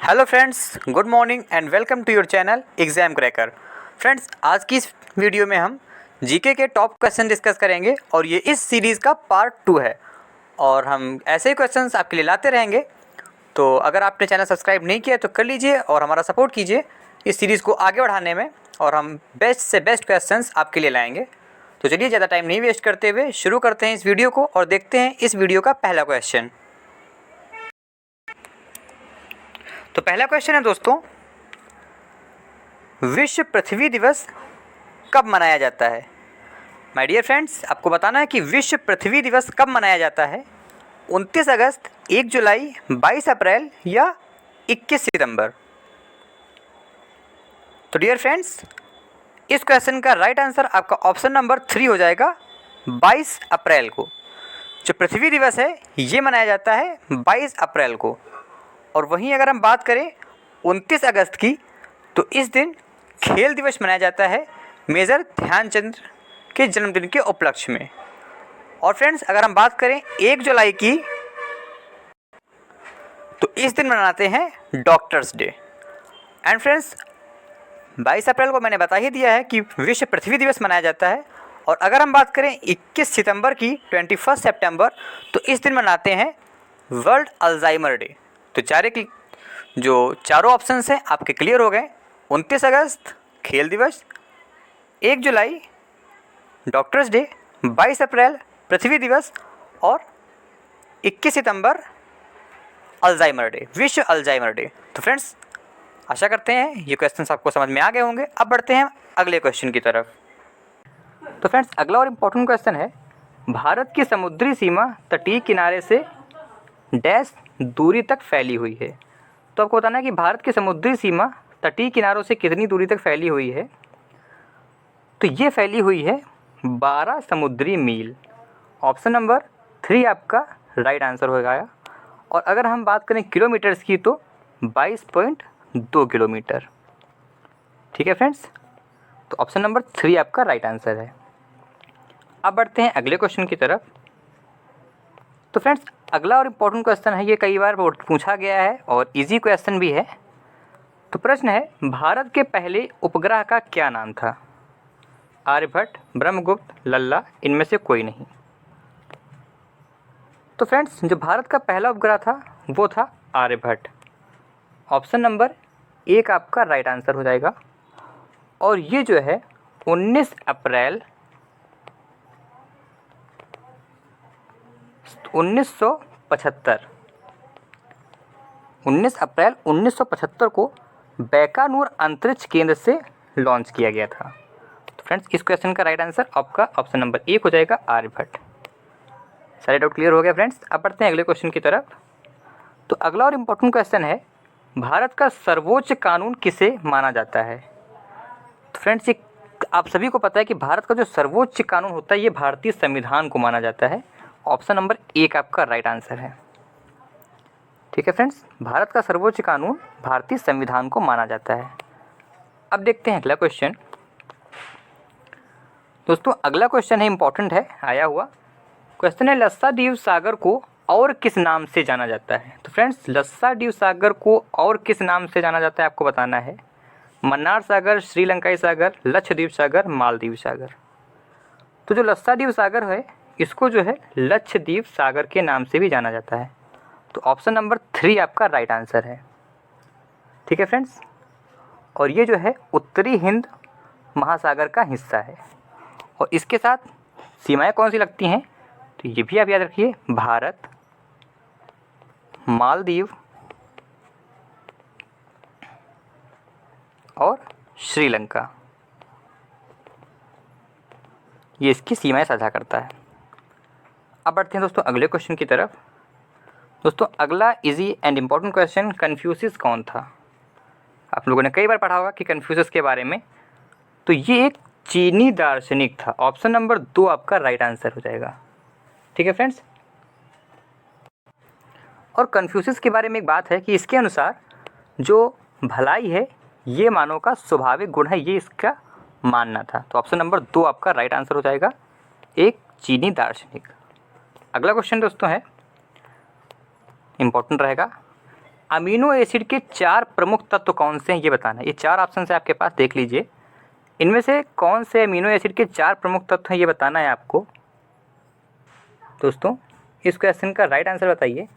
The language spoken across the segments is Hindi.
Hello friends, good morning and welcome to your channel exam cracker. Friends, आज की इस वीडियो में हम जीके के टॉप क्वेश्चन डिस्कस करेंगे और ये इस सीरीज़ का पार्ट 2 है और हम ऐसे ही क्वेश्चंस आपके लिए लाते रहेंगे। तो अगर आपने चैनल सब्सक्राइब नहीं किया तो कर लीजिए और हमारा सपोर्ट कीजिए इस सीरीज़ को आगे बढ़ाने में, और हम बेस्ट से बेस्ट क्वेश्चंस आपके लिए लाएंगे। तो चलिए ज़्यादा टाइम नहीं वेस्ट करते हुए शुरू करते हैं इस वीडियो को और देखते हैं इस वीडियो का पहला क्वेश्चन। तो पहला क्वेश्चन है दोस्तों, विश्व पृथ्वी दिवस कब मनाया जाता है? माय डियर फ्रेंड्स, आपको बताना है कि विश्व पृथ्वी दिवस कब मनाया जाता है। 29 अगस्त, 1 जुलाई, 22 अप्रैल या 21 सितंबर। तो डियर फ्रेंड्स, इस क्वेश्चन का राइट आंसर आपका ऑप्शन नंबर 3 हो जाएगा, 22 अप्रैल को। जो पृथ्वी दिवस है ये मनाया जाता है 22 अप्रैल को। और वहीं अगर हम बात करें 29 अगस्त की, तो इस दिन खेल दिवस मनाया जाता है मेजर ध्यानचंद के जन्मदिन के उपलक्ष्य में। और फ्रेंड्स, अगर हम बात करें 1 जुलाई की, तो इस दिन मनाते हैं डॉक्टर्स डे। एंड फ्रेंड्स, 22 अप्रैल को मैंने बता ही दिया है कि विश्व पृथ्वी दिवस मनाया जाता है। और अगर हम बात करें 21 सितंबर की, 21 सितंबर, तो इस दिन मनाते हैं वर्ल्ड अल्जाइमर डे। तो जो चारों ऑप्शंस हैं आपके क्लियर हो गए। 29 अगस्त खेल दिवस, 1 जुलाई डॉक्टर्स डे, 22 अप्रैल पृथ्वी दिवस और 21 सितंबर अल्जाइमर डे, विश्व अल्जाइमर डे। तो फ्रेंड्स, आशा करते हैं ये क्वेश्चंस आपको समझ में आ गए होंगे। अब बढ़ते हैं अगले क्वेश्चन की तरफ। तो फ्रेंड्स, अगला और इम्पोर्टेंट क्वेश्चन है, भारत की समुद्री सीमा तटीय किनारे से डैश दूरी तक फैली हुई है। तो आपको बताना है कि भारत की समुद्री सीमा तटीय किनारों से कितनी दूरी तक फैली हुई है। तो ये फैली हुई है 12 समुद्री मील। ऑप्शन नंबर 3 आपका राइट आंसर होगा। और अगर हम बात करें किलोमीटर्स की, तो 22.2 किलोमीटर। ठीक है फ्रेंड्स, तो ऑप्शन नंबर 3 आपका राइट आंसर है। अब बढ़ते हैं अगले क्वेश्चन की तरफ। तो फ्रेंड्स, अगला और इम्पोर्टेंट क्वेश्चन है, ये कई बार पूछा गया है और इजी क्वेश्चन भी है। तो प्रश्न है, भारत के पहले उपग्रह का क्या नाम था? आर्यभट्ट, ब्रह्मगुप्त, लल्ला, इनमें से कोई नहीं। तो फ्रेंड्स, जो भारत का पहला उपग्रह था वो था आर्यभट्ट। ऑप्शन नंबर 1 आपका राइट आंसर हो जाएगा। और ये जो है 19 अप्रैल 1975 को बैकानूर अंतरिक्ष केंद्र से लॉन्च किया गया था। तो फ्रेंड्स, इस क्वेश्चन का राइट आंसर आपका ऑप्शन नंबर 1 हो जाएगा, आर्यभट्ट। सारे डाउट क्लियर हो गया फ्रेंड्स। अब बढ़ते हैं अगले क्वेश्चन की तरफ। तो अगला और इम्पोर्टेंट क्वेश्चन है, भारत का सर्वोच्च कानून किसे माना जाता है? तो फ्रेंड्स, ये आप सभी को पता है कि भारत का जो सर्वोच्च कानून होता है ये भारतीय संविधान को माना जाता है। ऑप्शन नंबर 1 आपका राइट आंसर है। ठीक है फ्रेंड्स, भारत का सर्वोच्च कानून भारतीय संविधान को माना जाता है। अब देखते हैं अगला क्वेश्चन। दोस्तों, अगला क्वेश्चन है, इंपॉर्टेंट है, आया हुआ क्वेश्चन है, लक्षद्वीप सागर को और किस नाम से जाना जाता है? तो फ्रेंड्स, लक्षद्वीप सागर को और किस नाम से जाना जाता है आपको बताना है। मन्नार सागर, श्रीलंकाई सागर, लक्षद्वीप सागर, मालदीव सागर। तो जो लक्षद्वीप सागर है इसको जो है लक्षद्वीप सागर के नाम से भी जाना जाता है। तो ऑप्शन नंबर 3 आपका राइट आंसर है। ठीक है फ्रेंड्स, और ये जो है उत्तरी हिंद महासागर का हिस्सा है। और इसके साथ सीमाएं कौन सी लगती हैं, तो ये भी आप याद रखिए, भारत, मालदीव और श्रीलंका, ये इसकी सीमाएं साझा करता है। अब बढ़ते हैं दोस्तों अगले क्वेश्चन की तरफ। दोस्तों, अगला easy and important question, Confucius कौन था? आप लोगों ने कई बार पढ़ा होगा कि कन्फ्यूशियस के बारे में। तो ये एक चीनी दार्शनिक था। ऑप्शन नंबर 2 आपका राइट आंसर हो जाएगा। ठीक है फ्रेंड्स, और कन्फ्यूशियस के बारे में एक बात है कि इसके अनुसार जो भलाई है ये मानव का स्वाभाविक गुण है, ये इसका मानना था। तो ऑप्शन नंबर 2 आपका राइट आंसर हो जाएगा, एक चीनी दार्शनिक। अगला क्वेश्चन दोस्तों है, इम्पोर्टेंट रहेगा, अमीनो एसिड के 4 प्रमुख तत्व कौन से हैं ये बताना है। ये 4 ऑप्शन है आपके पास, देख लीजिए। इनमें से कौन से अमीनो एसिड के 4 प्रमुख तत्व हैं ये बताना है आपको। दोस्तों इस क्वेश्चन का राइट आंसर बताइए।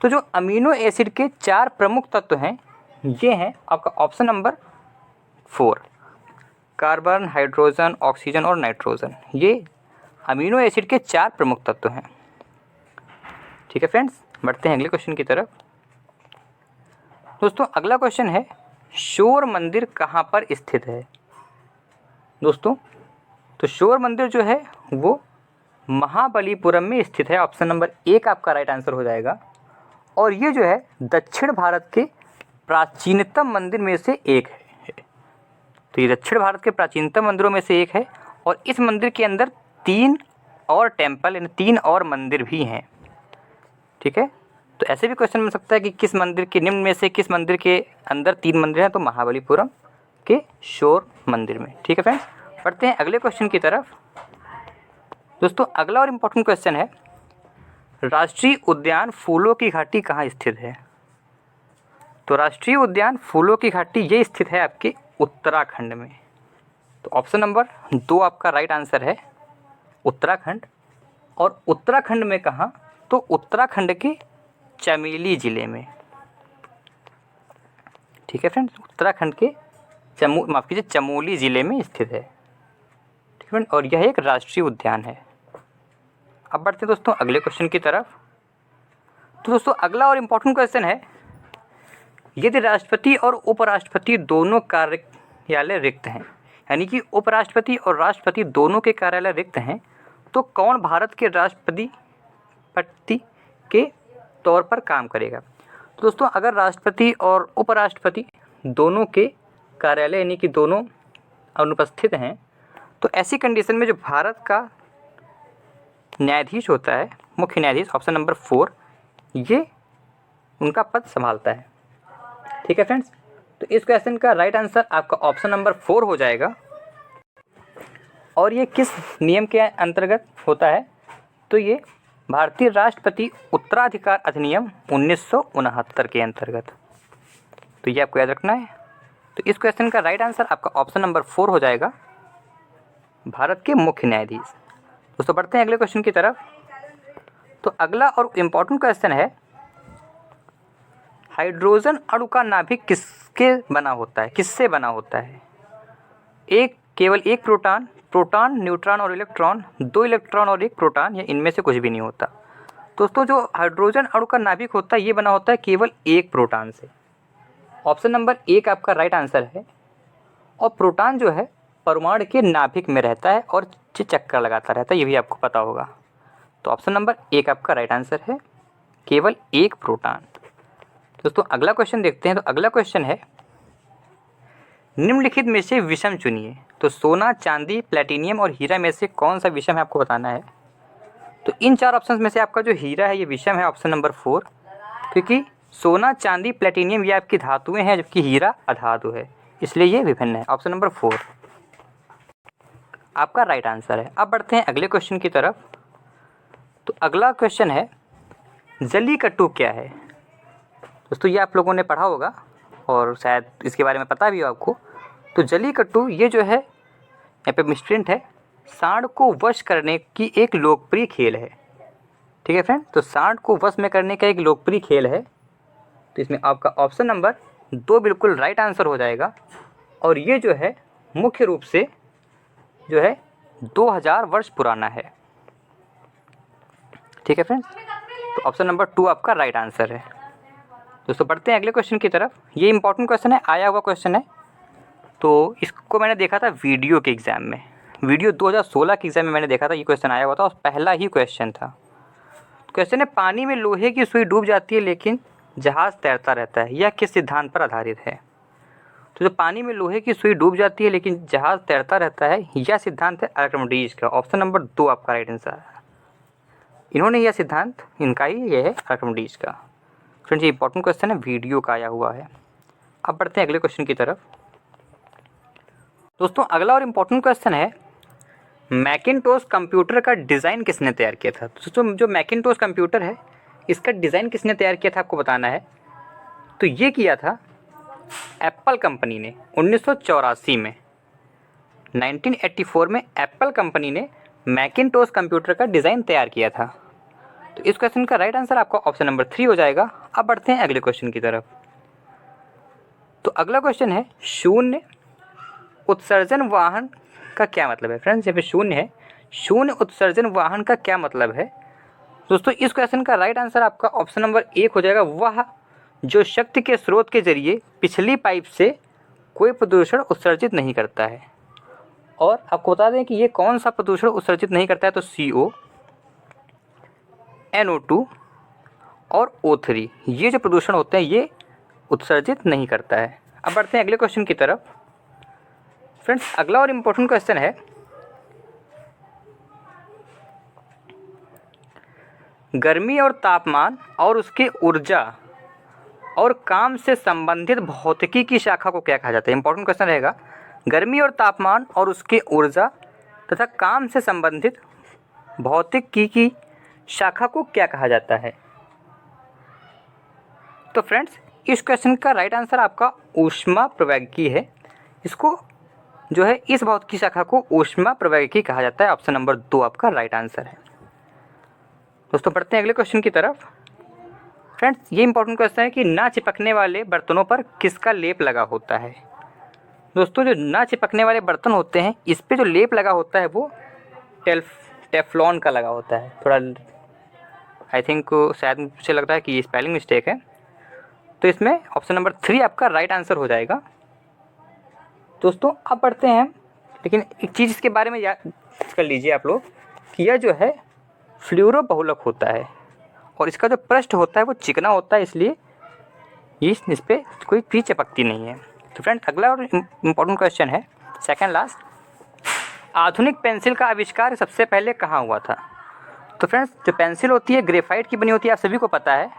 तो जो अमीनो एसिड के 4 प्रमुख तत्व हैं ये हैं आपका option number 4, carbon, hydrogen, oxygen और नाइट्रोजन। ये अमीनो एसिड के 4 प्रमुख तत्व हैं। ठीक है फ्रेंड्स, बढ़ते हैं अगले क्वेश्चन की तरफ। दोस्तों अगला क्वेश्चन है, शोर मंदिर कहाँ पर स्थित है। दोस्तों तो शोर मंदिर जो है वो महाबलीपुरम में स्थित है। ऑप्शन नंबर 1 आपका राइट आंसर हो जाएगा। और ये जो है दक्षिण भारत के प्राचीनतम मंदिर में से एक है। तो ये दक्षिण भारत के प्राचीनतम मंदिरों में से एक है और इस मंदिर के अंदर 3 और टेम्पल यानी 3 और मंदिर भी हैं। ठीक है, तो ऐसे भी क्वेश्चन मिल सकता है कि किस मंदिर के निम्न में से किस मंदिर के अंदर 3 मंदिर हैं, तो महाबलीपुरम के शोर मंदिर में। ठीक है फ्रेंड्स, पढ़ते हैं अगले क्वेश्चन की तरफ। दोस्तों अगला और इम्पोर्टेंट क्वेश्चन है, राष्ट्रीय उद्यान फूलों की घाटी कहाँ स्थित है। तो राष्ट्रीय उद्यान फूलों की घाटी ये स्थित है आपके उत्तराखंड में। तो ऑप्शन नंबर 2 आपका राइट आंसर है, उत्तराखंड। और उत्तराखंड में कहाँ, तो उत्तराखंड के चमोली ज़िले में। ठीक है फ्रेंड्स, उत्तराखंड के चमोली ज़िले में स्थित है। ठीक है फ्रेंड, और यह एक राष्ट्रीय उद्यान है। अब बढ़ते हैं दोस्तों अगले क्वेश्चन की तरफ। तो दोस्तों अगला और इम्पोर्टेंट क्वेश्चन है, यदि राष्ट्रपति और उपराष्ट्रपति दोनों कार्यालय रिक्त हैं, यानी कि उपराष्ट्रपति और राष्ट्रपति दोनों के कार्यालय रिक्त हैं, तो कौन भारत के राष्ट्रपति के तौर पर काम करेगा। तो दोस्तों अगर राष्ट्रपति और उपराष्ट्रपति दोनों के कार्यालय यानी कि दोनों अनुपस्थित हैं, तो ऐसी कंडीशन में जो भारत का न्यायाधीश होता है, मुख्य न्यायाधीश, ऑप्शन नंबर 4, ये उनका पद संभालता है। ठीक है फ्रेंड्स, तो इस क्वेश्चन का राइट आंसर आपका ऑप्शन नंबर 4 हो जाएगा। और ये किस नियम के अंतर्गत होता है, तो ये भारतीय राष्ट्रपति उत्तराधिकार अधिनियम 1969 के अंतर्गत। तो ये आपको याद रखना है। तो इस क्वेश्चन का राइट आंसर आपका ऑप्शन नंबर 4 हो जाएगा, भारत के मुख्य न्यायाधीश। दोस्तों बढ़ते हैं अगले क्वेश्चन की तरफ। तो अगला और इम्पोर्टेंट क्वेश्चन है, हाइड्रोजन अणु का नाभिक किसके बना होता है, किससे बना होता है। केवल एक प्रोटॉन, न्यूट्रॉन और इलेक्ट्रॉन, 2 इलेक्ट्रॉन और 1 प्रोटॉन, या इनमें से कुछ भी नहीं होता। दोस्तों जो हाइड्रोजन अणु का नाभिक होता है ये बना होता है केवल 1 प्रोटॉन से। ऑप्शन नंबर 1 आपका राइट आंसर है। और प्रोटॉन जो है परमाणु के नाभिक में रहता है और चक्कर लगाता रहता है, ये भी आपको पता होगा। तो ऑप्शन नंबर 1 आपका राइट आंसर है, केवल 1 प्रोटॉन। दोस्तों अगला क्वेश्चन देखते हैं। तो अगला क्वेश्चन है, निम्नलिखित में से विषम चुनिए। तो सोना, चांदी, प्लेटिनियम और हीरा में से कौन सा विषम है आपको बताना है। तो इन 4 ऑप्शंस में से आपका जो हीरा है ये विषम है, ऑप्शन नंबर 4, क्योंकि सोना, चांदी, प्लेटिनियम ये आपकी धातुएं हैं जबकि हीरा अधातु है, इसलिए ये विभिन्न है। ऑप्शन नंबर 4 आपका राइट आंसर है। अब बढ़ते हैं अगले क्वेश्चन की तरफ। तो अगला क्वेश्चन है, जलीकट्टू क्या है। दोस्तों ये आप लोगों ने पढ़ा होगा और शायद इसके बारे में पता भी हो आपको। तो जलीकट्टू ये जो है यहाँ पे मिसप्रिंट है, सांड को वश करने की एक लोकप्रिय खेल है। ठीक है फ्रेंड, तो सांड को वश में करने का एक लोकप्रिय खेल है। तो इसमें आपका ऑप्शन नंबर 2 बिल्कुल राइट आंसर हो जाएगा। और ये जो है मुख्य रूप से जो है 2000 वर्ष पुराना है। ठीक है फ्रेंड्स, तो ऑप्शन नंबर 2 आपका राइट आंसर है। दोस्तों बढ़ते हैं अगले क्वेश्चन की तरफ। ये इंपॉर्टेंट क्वेश्चन है, आया हुआ क्वेश्चन है। तो इसको मैंने देखा था वीडियो के एग्ज़ाम में, वीडियो 2016 के एग्ज़ाम में मैंने देखा था, ये क्वेश्चन आया हुआ था और पहला ही क्वेश्चन था। क्वेश्चन है, पानी में लोहे की सुई डूब जाती है लेकिन जहाज़ तैरता रहता है, यह किस सिद्धांत पर आधारित है। तो जो पानी में लोहे की सुई डूब जाती है लेकिन जहाज़ तैरता रहता है, यह सिद्धांत है आर्किमिडीज का। ऑप्शन नंबर 2 आपका राइट आंसर है। इन्होंने यह सिद्धांत, इनका ही ये है आर्किमिडीज का। फ्रेंड्स ये इंपॉर्टेंट क्वेश्चन है, वीडियो का आया हुआ है। अब बढ़ते हैं अगले क्वेश्चन की तरफ। दोस्तों अगला और इम्पोर्टेंट क्वेश्चन है, मैकिन्टोश कंप्यूटर का डिज़ाइन किसने तैयार किया था। दोस्तों जो मैकिन्टोश कंप्यूटर है इसका डिज़ाइन किसने तैयार किया था आपको बताना है। तो ये किया था एप्पल कंपनी ने 1984 में। 1984 में एप्पल कंपनी ने मैकिनटोश कंप्यूटर का डिज़ाइन तैयार किया था। तो इस क्वेश्चन का राइट आंसर आपका ऑप्शन नंबर 3 हो जाएगा। अब बढ़ते हैं अगले क्वेश्चन की तरफ। तो अगला क्वेश्चन है शून्य उत्सर्जन वाहन का क्या मतलब है। फ्रेंड्स यहाँ पे शून्य है, शून्य उत्सर्जन वाहन का क्या मतलब है। दोस्तों इस क्वेश्चन का राइट आंसर आपका ऑप्शन नंबर 1 हो जाएगा, वह जो शक्ति के स्रोत के जरिए पिछली पाइप से कोई प्रदूषण उत्सर्जित नहीं करता है। और आपको बता दें कि ये कौन सा प्रदूषण उत्सर्जित नहीं करता है, तो CO, NO2 और O3 ये जो प्रदूषण होते हैं ये उत्सर्जित नहीं करता है। अब बढ़ते हैं अगले क्वेश्चन की तरफ। फ्रेंड्स अगला और इम्पोर्टेंट क्वेश्चन है, गर्मी और तापमान और उसके ऊर्जा और काम से संबंधित भौतिकी की शाखा को क्या कहा जाता है। इंपॉर्टेंट क्वेश्चन रहेगा, गर्मी और तापमान और उसके ऊर्जा तथा काम से संबंधित भौतिकी की शाखा को क्या कहा जाता है। तो फ्रेंड्स इस क्वेश्चन का राइट आंसर आपका ऊष्मा प्रवैगिकी है। इसको जो है इस भौतिकी शाखा को ऊष्मा प्रवैगिकी कहा जाता है। ऑप्शन नंबर 2 आपका राइट आंसर है। दोस्तों बढ़ते हैं अगले क्वेश्चन की तरफ। फ्रेंड्स ये इंपॉर्टेंट क्वेश्चन है कि ना चिपकने वाले बर्तनों पर किसका लेप लगा होता है। दोस्तों जो ना चिपकने वाले बर्तन होते हैं इस पे जो लेप लगा होता है वो टेफ्लॉन का लगा होता है। थोड़ा आई थिंक शायद मुझे लगता है कि स्पेलिंग मिस्टेक है, तो इसमें ऑप्शन नंबर 3 आपका राइट आंसर हो जाएगा। दोस्तों अब बढ़ते हैं, लेकिन एक चीज़ इसके बारे में याद कर लीजिए आप लोग कि यह जो है फ्लूरो बहुलक होता है और इसका जो पृष्ठ होता है वो चिकना होता है, इसलिए इस पर कोई चीज़ चिपकती नहीं है। तो फ्रेंड अगला और इम्पोर्टेंट क्वेश्चन है, सेकंड लास्ट, आधुनिक पेंसिल का आविष्कार सबसे पहले कहाँ हुआ था। तो फ्रेंड्स जो पेंसिल होती है ग्रेफाइट की बनी होती है, आप सभी को पता है,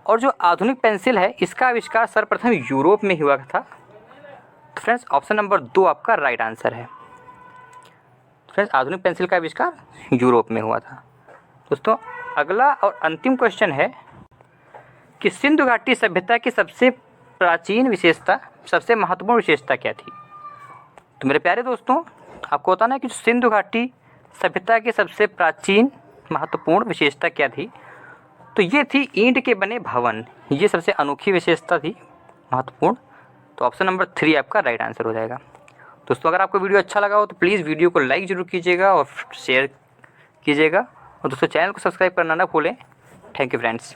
और जो आधुनिक पेंसिल है इसका आविष्कार सर्वप्रथम यूरोप में हुआ था। तो फ्रेंड्स ऑप्शन नंबर 2 आपका राइट आंसर है। फ्रेंड्स आधुनिक पेंसिल का आविष्कार यूरोप में हुआ था। दोस्तों अगला और अंतिम क्वेश्चन है कि सिंधु घाटी सभ्यता की सबसे प्राचीन विशेषता, सबसे महत्वपूर्ण विशेषता क्या थी। तो मेरे प्यारे दोस्तों आपको बताना है कि सिंधु घाटी सभ्यता की सबसे प्राचीन महत्वपूर्ण विशेषता क्या थी। तो ये थी ईंट के बने भवन, ये सबसे अनोखी विशेषता थी महत्वपूर्ण। तो ऑप्शन नंबर 3 आपका राइट आंसर हो जाएगा। दोस्तों अगर आपको वीडियो अच्छा लगा हो तो प्लीज़ वीडियो को लाइक ज़रूर कीजिएगा और शेयर कीजिएगा, और दोस्तों चैनल को सब्सक्राइब करना ना भूलें। Thank you friends.